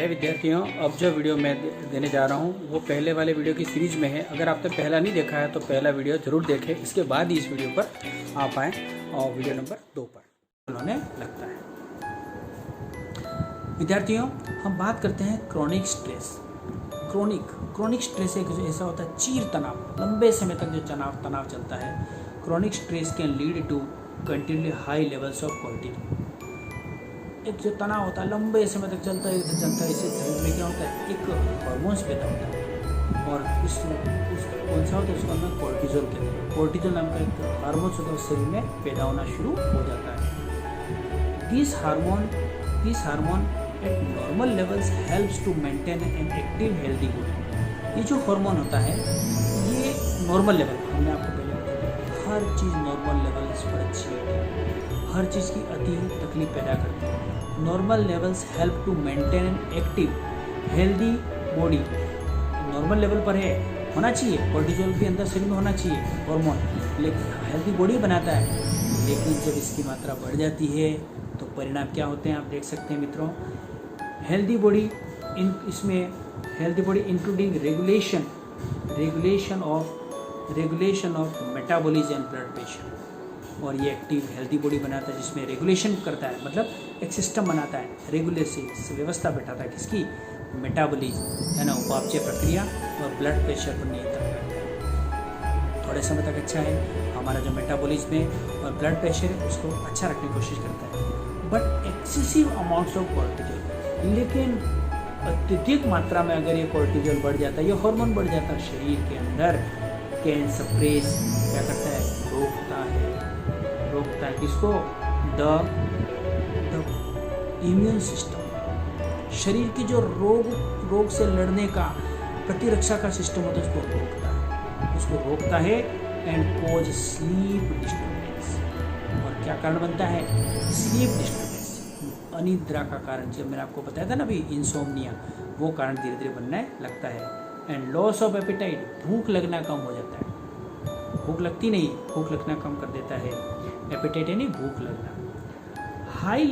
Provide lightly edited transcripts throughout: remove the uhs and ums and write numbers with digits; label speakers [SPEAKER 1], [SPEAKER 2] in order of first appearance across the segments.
[SPEAKER 1] प्यारे विद्यार्थियों, अब जो वीडियो मैं देने जा रहा हूँ वो पहले वाले वीडियो की सीरीज में है। अगर आपने पहला नहीं देखा है तो पहला वीडियो ज़रूर देखें, इसके बाद ही इस वीडियो पर आप आएँ और वीडियो नंबर 2 पर उन्होंने लगता है। विद्यार्थियों, हम बात करते हैं क्रॉनिक स्ट्रेस। क्रॉनिक स्ट्रेस एक ऐसा होता है चीर तनाव, लंबे समय तक जो तनाव चलता है। Chronic stress can lead to continue high levels of cortisol. एक जो तनाव होता है लंबे समय तक चलता है, इससे शरीर में क्या होता है, एक हार्मोन्स पैदा होता है और उस कौन सा होता है, उसका नाम कोर्टिसोल कहते हैं। कोर्टिसोल नाम का एक हार्मोन्स होता है, शरीर में पैदा होना शुरू हो जाता है। This hormone at normal levels helps to maintain an active healthy body. ये जो हार्मोन होता है ये नॉर्मल लेवल, हमने आपको पहले बताया, हर चीज़ नॉर्मल लेवल्स पर अच्छी होती है, हर चीज़ की अति तकलीफ पैदा करती है। Normal levels help to maintain an active healthy body. Normal level पर है, होना चाहिए, कोर्टिसोल भी अंदर शरीर में होना चाहिए हार्मोन, लेकिन हेल्दी बॉडी बनाता है। लेकिन जब इसकी मात्रा बढ़ जाती है तो परिणाम क्या होते हैं आप देख सकते हैं मित्रों। Healthy body including regulation of metabolism and blood pressure. और ये एक्टिव हेल्दी बॉडी बनाता है जिसमें रेगुलेशन करता है, मतलब एक सिस्टम बनाता है, रेगुलेशन व्यवस्था बैठाता है किसकी, मेटाबॉलिज्म है ना, उपापचय प्रक्रिया और ब्लड प्रेशर पर नियंत्रण करता है। थोड़े समय तक अच्छा है, हमारा जो मेटाबॉलिज्म है और ब्लड प्रेशर है उसको अच्छा रखने की कोशिश करता है। But excessive amounts of cortisol, लेकिन अत्यधिक मात्रा में अगर ये कोर्टिसोल बढ़ जाता है, ये हार्मोन बढ़ जाता है शरीर के अंदर, कैन सप्रेस, क्या करता है, रोकता है किसको, द इम्यून सिस्टम। शरीर की जो रोग से लड़ने का प्रतिरक्षा का सिस्टम होता है उसको रोकता है एंड कोज स्लीप डिस्टर्बेंस। और क्या कारण बनता है, स्लीप डिस्टर्बेंस, अनिद्रा का कारण। जब मैंने आपको बताया था ना अभी, इंसोम्निया, वो कारण धीरे धीरे बनने लगता है। एंड लॉस ऑफ एपेटाइट, भूख लगना कम हो जाता है, भूख लगती नहीं, भूख लगना कम कर देता है। एपेटाइट यानी भूख लगना। हाई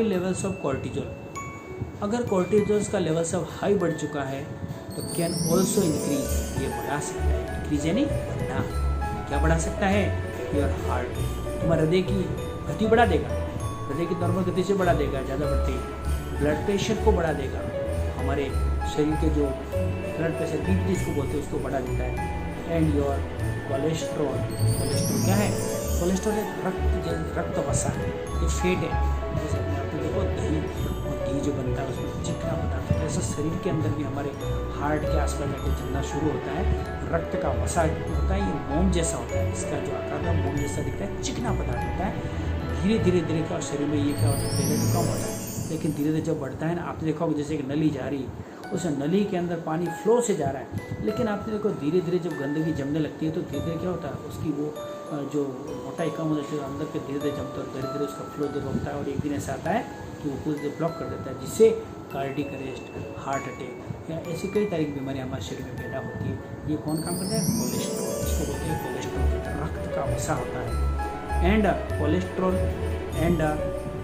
[SPEAKER 1] लेवल्स ऑफ कोर्टिसोल, अगर कोर्टिसोल का लेवल सब हाई बढ़ चुका है तो कैन ऑल्सो इंक्रीज, ये बढ़ा सकता है, इंक्रीज यानी बढ़ना। क्या बढ़ा सकता है, योर हार्ट, तुम्हारे हृदय की गति बढ़ा देगा, हृदय की नॉर्मल गति से बढ़ा देगा, ज़्यादा बढ़ती, ब्लड प्रेशर को बढ़ा देगा, हमारे शरीर के जो ब्लड प्रेशर बीपी जिसको बोलते हैं उसको बढ़ा देता है। एंड योर कोलेस्ट्रॉल क्या है, कोलेस्ट्रॉल एक रक्त वसा है, ये फैट है, जैसे आपने देखो दही और घी जो बनता है उसमें चिकना पदार्थ होता है, ऐसा शरीर के अंदर भी हमारे हार्ट के आसपास जाकर चलना शुरू होता है, रक्त का वसा होता है, ये मोम जैसा होता है, इसका जो आकार है मोम जैसा दिखता है, चिकना पदार्थ होता है। धीरे धीरे का शरीर में ये क्या होता है, पहले तो कम होता है लेकिन धीरे धीरे जब बढ़ता है ना, आपने देखा होगा जैसे एक नली जा रही है, उस नली के अंदर पानी फ्लो से जा रहा है, लेकिन आपने देखो धीरे धीरे जब गंदगी जमने लगती है तो धीरे धीरे क्या होता है, उसकी वो जो मोटाई कम हो जाती है, अंदर के धीरे धीरे जमता है, धीरे धीरे उसका फ्लो रोकता है और एक दिन ऐसा आता है कि वो पूरी ब्लॉक कर देता है, जिससे कार्डियक अरेस्ट, हार्ट अटैक या ऐसी कई तरह की बीमारियाँ हमारे शरीर में पैदा होती है। ये कौन काम करता है, कोलेस्ट्रॉल, इसको बोलते हैं कोलेस्ट्रॉल, रक्त का वसा होता है। एंड कोलेस्ट्रॉल एंड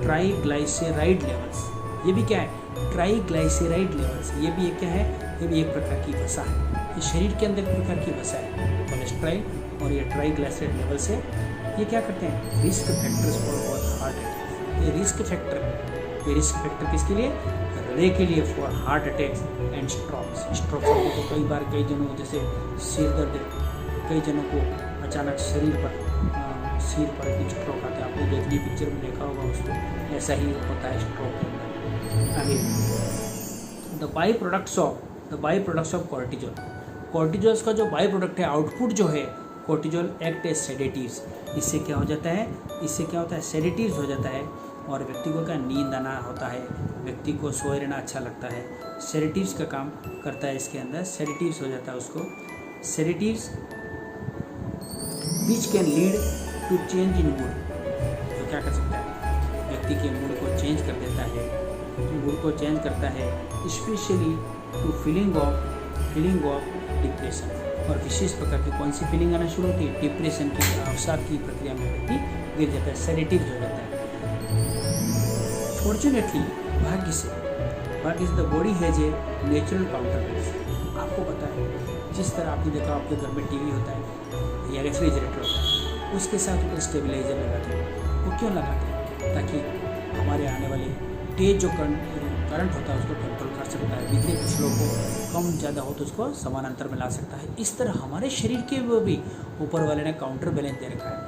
[SPEAKER 1] ट्राइग्लाइसेराइड लेवल्स, ये भी क्या है, ट्राइग्लाइसेराइड लेवल्स, ये भी क्या है, ये भी एक प्रकार की वसा है, ये शरीर के अंदर एक प्रकार की वसा है, कोलेस्ट्रॉल और ये ट्राइग्लाइसेराइड लेवल से ये क्या करते हैं, risk factors for heart attack. ये रिस्क फैक्टर किसके लिए, हृदय के लिए, for heart attacks and strokes तो कई बार कई जनों को जैसे सिर दर्द, कई जनों को अचानक सिर पर कुछ स्ट्रोक आता है, आपने देखनी पिक्चर में देखा होगा उसको, ऐसा ही होता है स्ट्रोक के अंदर। आगे the by products of cortisol, cortisol का जो बाई प्रोडक्ट है, आउटपुट जो है, कोर्टिसोल एक्ट एज सेडेटिव्स। इससे क्या हो जाता है, सेडेटिव्स हो जाता है और व्यक्ति को क्या, नींद आना होता है, व्यक्ति को सोए रहना अच्छा लगता है, सेडेटिव्स का काम करता है इसके अंदर, सेडेटिव्स हो जाता है उसको। Sedatives which can lead to change in mood, तो क्या कर सकता है, व्यक्ति के मूड को चेंज कर देता है, specially to feeling of depression. और विशेष प्रकार की कौन सी फीलिंग आना शुरू होती है, डिप्रेशन की, अवसाद की प्रक्रिया में व्यक्ति गिर जाता है, सेडेटिव हो जाता है। फॉर्चुनेटली, भाग्य से what is the body has a natural counter balance. आपको पता है जिस तरह आपने देखा आपके घर में टीवी होता है या रेफ्रिजरेटर होता है, उसके साथ ऊपर स्टेबलाइजर लगाते हैं। वो क्यों लगाते हैं? ताकि हमारे आने वाले तेज जो करंट होता है उसको कंट्रोल कर सकता है, बिजली के फ्लो को कम ज़्यादा हो तो उसको समानांतर में ला सकता है। इस तरह हमारे शरीर के भी ऊपर वाले ने काउंटर बैलेंस दे रखा है।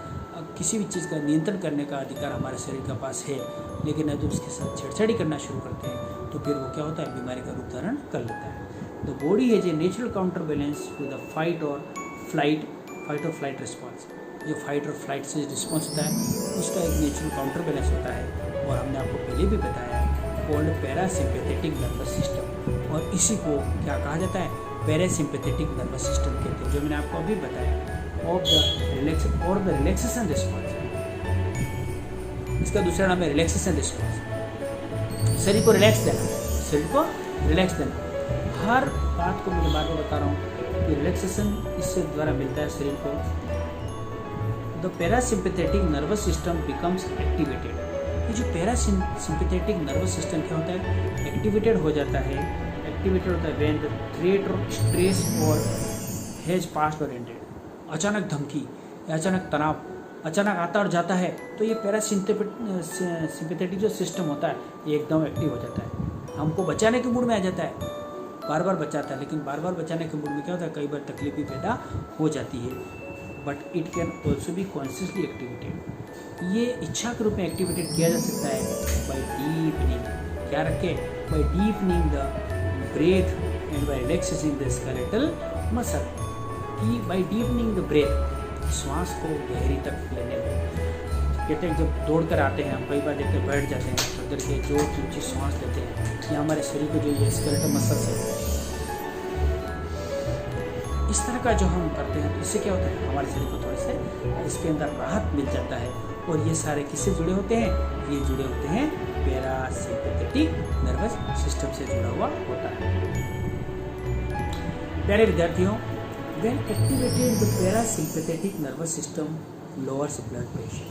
[SPEAKER 1] किसी भी चीज़ का नियंत्रण करने का अधिकार हमारे शरीर के पास है, लेकिन जब उसके साथ छेड़छाड़ी करना शुरू करते हैं तो फिर वो क्या होता है, बीमारी का रूप धारण कर लेता है। The body has a natural counter balance to the fight और फ्लाइट रिस्पॉन्स। जो फाइट और फ्लाइट से रिस्पॉन्स होता है उसका एक नेचुरल काउंटर बैलेंस होता है, और हमने आपको पहले भी बताया है, कॉल्ड पैरासिम्पैथेटिक नर्वस सिस्टम। और इसी को क्या कहा जाता है, पैरासिम्पैथेटिक नर्वस सिस्टम कहते हैं, जो मैंने आपको अभी बताया, ऑफ द रिलैक्सेशन रिस्पॉन्स। इसका दूसरा नाम है रिलैक्सेशन रिस्पॉन्स। शरीर को रिलैक्स देना, शरीर को रिलैक्स देना। हर बात को मैं बार बार बता रहा हूँ कि रिलैक्सेशन इससे द्वारा मिलता है शरीर को। The parasympathetic nervous system becomes activated. ये जो पैरासिम्पैथेटिक नर्वस सिस्टम क्या होता है, एक्टिवेटेड हो जाता है। एक्टिवेटेड होता है व्हेन द थ्रेट और स्ट्रेस और हैज पास्ट और एंडेड। अचानक धमकी या अचानक तनाव अचानक आता और जाता है तो ये पैरासिम्पैथेटिक जो सिस्टम होता है ये एकदम एक्टिव हो जाता है, हमको बचाने के मूड में आ जाता है, बार बार बचाता है। लेकिन बार बार बचाने के मूड में क्या होता है, कई बार तकलीफ भी पैदा हो जाती है। But it can also be consciously activated. ये इच्छा के रूप में एक्टिवेटेड किया जा सकता है बाई डीपनिंग। क्या रखे, by deepening the breath and by relaxing the skeletal muscle. कि बाई डीपनिंग द ब्रेथ, श्वास को गहरी तक लेने में। कहते हैं जब दौड़ कर आते हैं हम कई बार देखते बैठ जाते हैं तो करके जोर की ऊँची श्वास लेते हैं, ये हमारे शरीर को जो ये स्केलेटल मसल्स है इस तरह का जो हम करते हैं तो इससे क्या होता है, हमारे शरीर को थोड़े से इसके अंदर राहत मिल जाता है। और ये सारे किससे जुड़े होते हैं, ये जुड़े होते हैं पैरासिम्पैथेटिक नर्वस सिस्टम से जुड़ा हुआ होता है। प्यारे विद्यार्थियों, when activated the parasympathetic nervous system lowers blood pressure।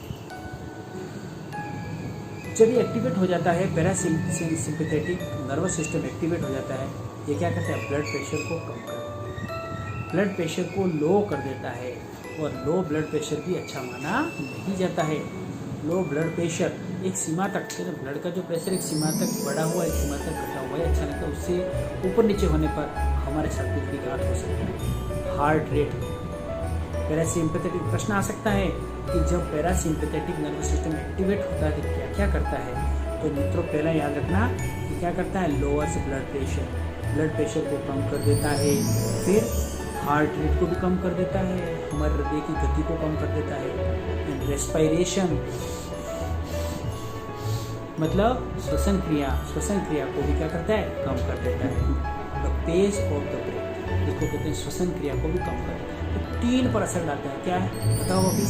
[SPEAKER 1] जब ये एक्टिवेट हो जाता है पैरासिम्पैथेटिक नर्वस सिस्टम एक्टिवेट हो जाता है, ये क्या करता है, ब्लड प्रेशर को कम कर देता है, ब्लड प्रेशर को लो कर देता है। और लो ब्लड प्रेशर भी अच्छा माना नहीं जाता है। लो ब्लड प्रेशर एक सीमा तक, ब्लड का जो प्रेशर एक सीमा तक बढ़ा हुआ है, एक सीमा तक घटा हुआ है, अच्छा लगता है। उससे ऊपर नीचे होने पर हमारे साथ कुछ भी घात हो सकता है। हार्ट रेट, पैरासिम्पैथेटिक प्रश्न आ सकता है कि जब पैरासिम्पैथेटिक नर्वस सिस्टम एक्टिवेट होता है तो क्या क्या करता है। तो मित्रों पहला याद रखना कि क्या करता है, lowers blood pressure, blood pressure को कम कर देता है। फिर हार्ट रेट को भी कम कर देता है, हमारे हृदय की गति को कम कर देता है। एंड रेस्पिरेशन मतलब श्वसन क्रिया को भी क्या करता है, कम कर देता है। The pace of the breath, जिसको कहते हैं श्वसन क्रिया को भी कम कर देता है। तो 3 पर असर डालता है। क्या है बताओ अभी,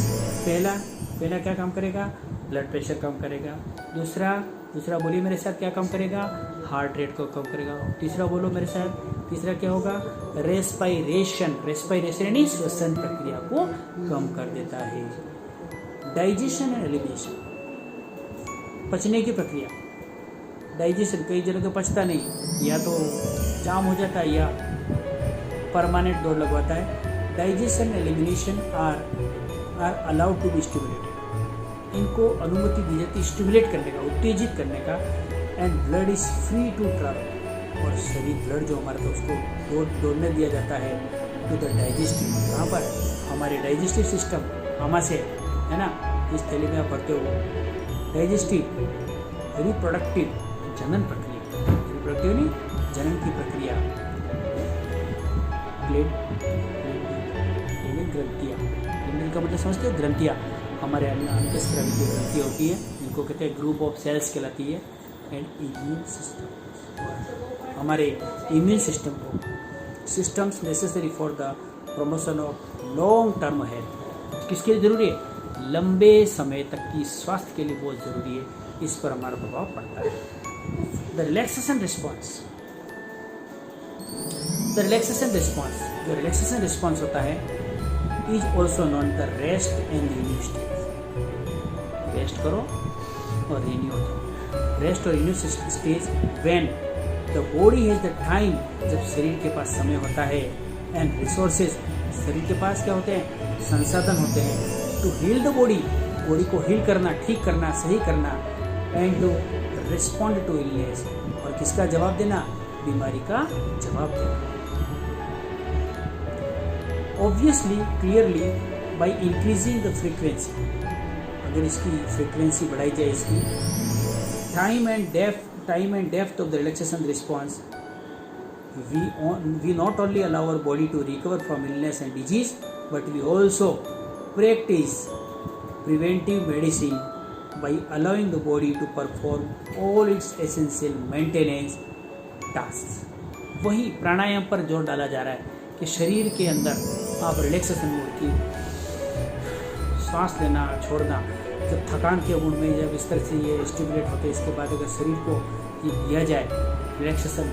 [SPEAKER 1] पहला क्या काम करेगा, ब्लड प्रेशर कम करेगा। दूसरा बोलिए मेरे साथ, क्या कम करेगा, हार्ट रेट को कम करेगा। तीसरा बोलो मेरे साथ, तीसरा क्या होगा, रेस्पिरेशन यानी श्वसन प्रक्रिया को कम कर देता है। डाइजेशन एंड एलिमिनेशन, पचने की प्रक्रिया। डाइजेशन कई जगह तो पचता नहीं, या तो जाम हो जाता है या परमानेंट दौड़ लगवाता है। Digestion elimination are allowed to be stimulated, इनको अनुमति दी जाती है स्टिमुलेट करने का, उत्तेजित करने का। And blood is free to travel, और शरीर ब्लड जो हमारा था उसको दौड़ने दिया जाता है टू द डाइजेस्टिव। कहाँ पर, हमारे डाइजेस्टिव सिस्टम, आमाशय है ना, इस थैली में आप भरते हो। डाइजेस्टिव, रिप्रोडक्टिव, जनन प्रक्रिया, रिप्रोडक्टिव नहीं, जनन की प्रक्रिया। ग्रंथियाँ, का मतलब समझते हो, ग्रंथियाँ हमारे अंतःस्रावी की ग्रंथियाँ होती है, इनको कहते हैं ग्रुप ऑफ सेल्स कहलाती है। एंड इम्यून सिस्टम, हमारे इम्यून सिस्टम को, systems necessary for the promotion of long term health, किसके लिए जरूरी है, लंबे समय तक की स्वास्थ्य के लिए बहुत जरूरी है। इस पर हमारा प्रभाव पड़ता है। द रिलैक्सेशन रिस्पॉन्स, जो रिलैक्सेशन रिस्पॉन्स होता है is also known the rest and renew stage. Rest करो और रिन्यू हो जाओ। रेस्ट और renew stage when the body has the time, जब शरीर के पास समय होता है, एंड रिसोर्सेज, शरीर के पास क्या होते हैं, संसाधन होते हैं, to heal the body, body को हील करना, ठीक करना, सही करना, and to respond to illness, और किसका जवाब देना, बीमारी का जवाब देना। Obviously, clearly, by increasing the frequency, अगर इसकी फ्रीक्वेंसी बढ़ाई जाए, इसकी time and depth of the relaxation response, we not only allow our body to recover from illness and disease, but we also practice preventive medicine by allowing the body to perform all its essential maintenance tasks. वही प्राणायाम पर जोर डाला जा रहा है कि शरीर के अंदर आप रिलैक्सेशन मोड की सांस लेना, छोड़ना, जब थकान के गुण में जब इस तरह से ये स्टिमुलेट होते हैं, इसके बाद अगर शरीर को ये दिया जाए रिलैक्सेशन,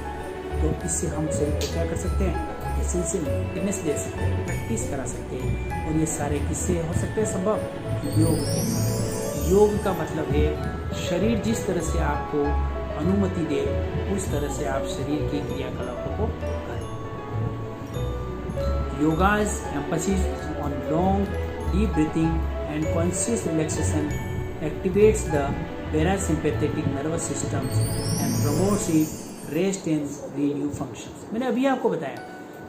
[SPEAKER 1] तो इससे हम शरीर को क्या कर सकते हैं, एसेंशियल मेंटेनेंस दे सकते हैं, प्रैक्टिस करा सकते हैं। और ये सारे किससे हो सकते हैं संभव, योग के साथ। योग का मतलब है शरीर जिस तरह से आपको अनुमति दे, उस तरह से आप शरीर के क्रियाकलापों को करें। Yoga's emphasis on long deep breathing and conscious relaxation activates the parasympathetic nervous system and promotes its rest and renew functions। मैंने अभी आपको बताया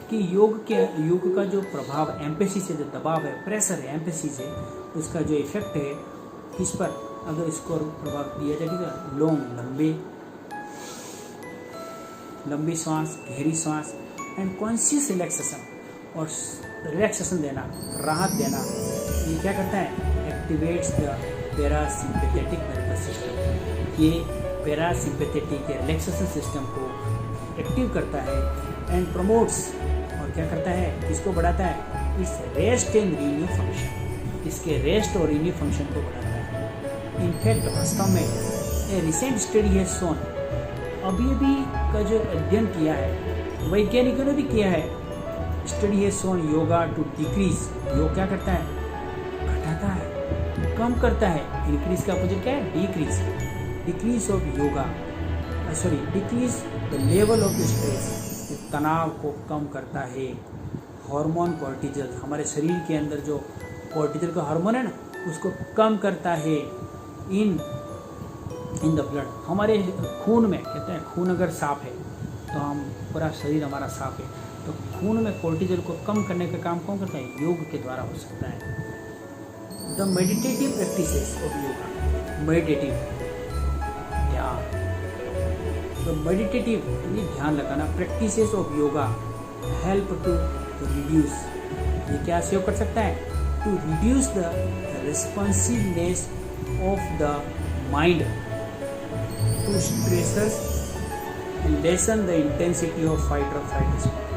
[SPEAKER 1] कि योग का जो प्रभाव, एम्फेसिस है, जो दबाव है, प्रेशर है, एम्फेसिस है, उसका जो इफेक्ट है इस पर, अगर इसको प्रभाव दिया जाएगा, लंबी सांस, गहरी सांस, एंड कॉन्शियस रिलैक्सेशन, और रिलैक्सेशन देना, राहत देना, ये क्या करता है, activates the parasympathetic nervous system. ये पैरासिम्पैथेटिक रिलैक्सेशन सिस्टम को एक्टिव करता है, एंड प्रमोट्स, और क्या करता है, इसको बढ़ाता है, it's rest and renew function, इसके रेस्ट और रिन्यू फंक्शन को बढ़ाता है। इनफैक्ट वास्तव में ए रिसेंट स्टडी है शोन, अभी का जो अध्ययन किया है, वैज्ञानिकों ने भी किया है, स्टडी है शोन योगा टू डिक्रीज, योग क्या करता है, घटाता है, कम करता है। इंक्रीज का अपोजिट क्या है, decrease. Decrease of yoga, decrease the level of stress, तनाव को कम करता है। हार्मोन कॉर्टिजल, हमारे शरीर के अंदर जो कॉर्टिजल का हार्मोन है ना, उसको कम करता है। इन द ब्लड, हमारे खून में, कहते हैं खून अगर साफ है तो हम पूरा शरीर हमारा साफ है, तो खून में कॉर्टिजल को कम करने का काम कौन करता है, योग के द्वारा हो सकता है। The meditative practices of yoga, meditative ध्यान, तो मेडिटेटिव यानी ध्यान लगाना, practices of yoga help to reduce, ये क्या सहयोग कर सकता है, to reduce the responsiveness of the mind to stressors and lessen the intensity of fight और फ्लाइट रिस्पॉन्स।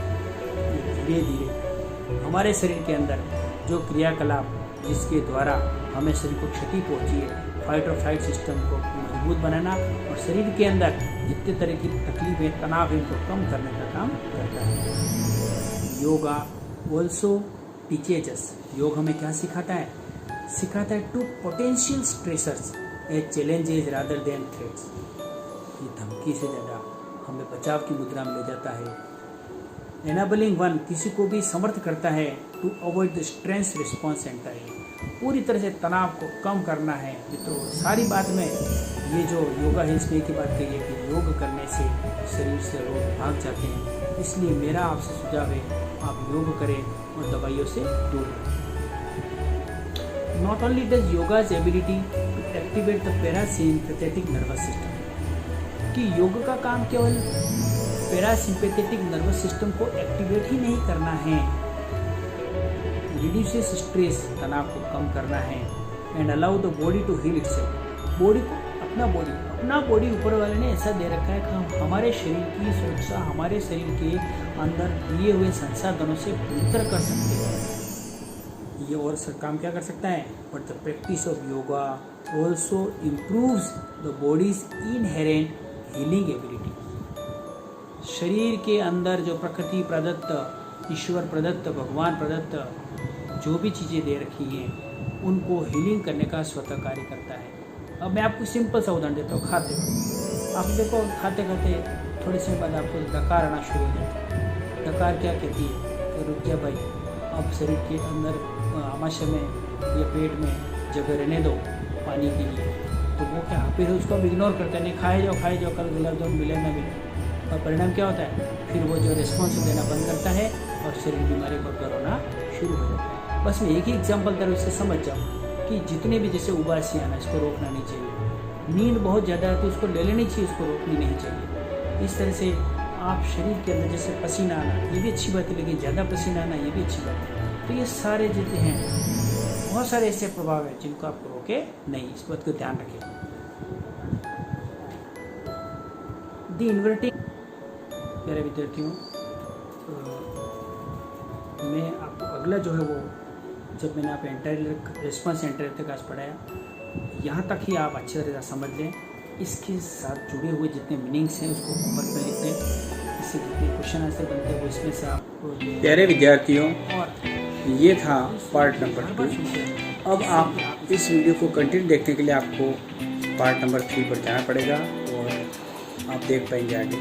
[SPEAKER 1] धीरे धीरे हमारे शरीर के अंदर जो क्रियाकलाप जिसके द्वारा हमें शरीर को क्षति पहुंची है, फाइट और फ्लाइट सिस्टम को मजबूत बनाना, और शरीर के अंदर जितने तरह की तकलीफें, तनाव है, इनको कम करने का काम करता है। योगा ऑल्सो टीचेज अस, योग हमें क्या सिखाता है, to potential stressors a challenges rather than threats, ये धमकी से ज़्यादा हमें बचाव की मुद्रा में ले जाता है। एनाबलिंग वन, किसी को भी समर्थ करता है, to avoid the stress response entirely, पूरी तरह से तनाव को कम करना है। मित्रों, सारी बात में ये जो योगा है, इसमें की बात कही है कि योग करने से शरीर से रोग भाग जाते हैं, इसलिए मेरा आपसे सुझाव है आप योग करें और दवाइयों से दूर रहें। Not only does yoga's ability to activate the parasympathetic nervous system, कि योग का काम केवल पैरासिम्पैथेटिक नर्वस सिस्टम को एक्टिवेट ही नहीं करना है, रिड्यूसेस स्ट्रेस, तनाव को कम करना है, and allow the body to heal itself, body को अपना बॉडी ऊपर वाले ने ऐसा दे रखा है कि हम हमारे शरीर की सुरक्षा हमारे शरीर के अंदर दिए हुए संसाधनों से बेहतर कर सकते हैं। ये और काम क्या कर सकता है, but the practice of yoga also improves the bodies inherent healing ability, शरीर के अंदर जो प्रकृति प्रदत्त, ईश्वर प्रदत्त, भगवान प्रदत्त जो भी चीज़ें दे रखी हैं, उनको हीलिंग करने का स्वतः कार्य करता है। अब मैं आपको सिंपल सा उदाहरण देता हूँ, खाते आप देखो, खाते खाते थोड़े समय बाद आपको डकार आना शुरू हो जाता है। डकार क्या कहती है कि रुक जा भाई, आप शरीर के अंदर आमाशय में या पेट में जगह रहने दो पानी के लिए। तो वो क्या फिर उसको अब इग्नोर करता है, नहीं खाए जाओ कल गुलाब जामुन मिले ना मिले। और परिणाम क्या होता है, फिर वो जो रिस्पॉन्स देना बंद करता है और शरीर बीमारी को करना शुरू हो जाता है। बस मैं एक ही एग्जाम्पल तरह उससे समझ जाऊँ कि जितने भी जैसे उबासी आना, इसको रोकना नहीं चाहिए। नींद बहुत ज़्यादा है तो इसको ले लेनी चाहिए, इसको रोकनी नहीं चाहिए। इस तरह से आप शरीर के अंदर जैसे पसीना आना, ये भी अच्छी बात है, लेकिन ज़्यादा पसीना आना ये भी अच्छी बात है। तो ये सारे जितने हैं बहुत सारे ऐसे प्रभाव हैं जिनको आप रोके नहीं, इस बात को ध्यान रखें। दी इन्वर्टिंग, मेरे विद्यार्थियों, मैं आपको अगला जो है वो जब मैंने आप एंटायर रिस्पॉन्स एंटायर तक आज पढ़ाया, यहाँ तक ही आप अच्छी तरह समझ लें। इसके साथ जुड़े हुए जितने मीनिंग्स हैं उसको होमवर्क में लिख लें। इससे जितने क्वेश्चन आंसर बनते हैं वो इसमें से आप। प्यारे विद्यार्थियों, और ये था पार्ट नंबर 2। अब आप इस वीडियो को कंटिन्यू देखने के लिए आपको पार्ट नंबर 3 पर जाना पड़ेगा और आप देख पाएंगे आगे।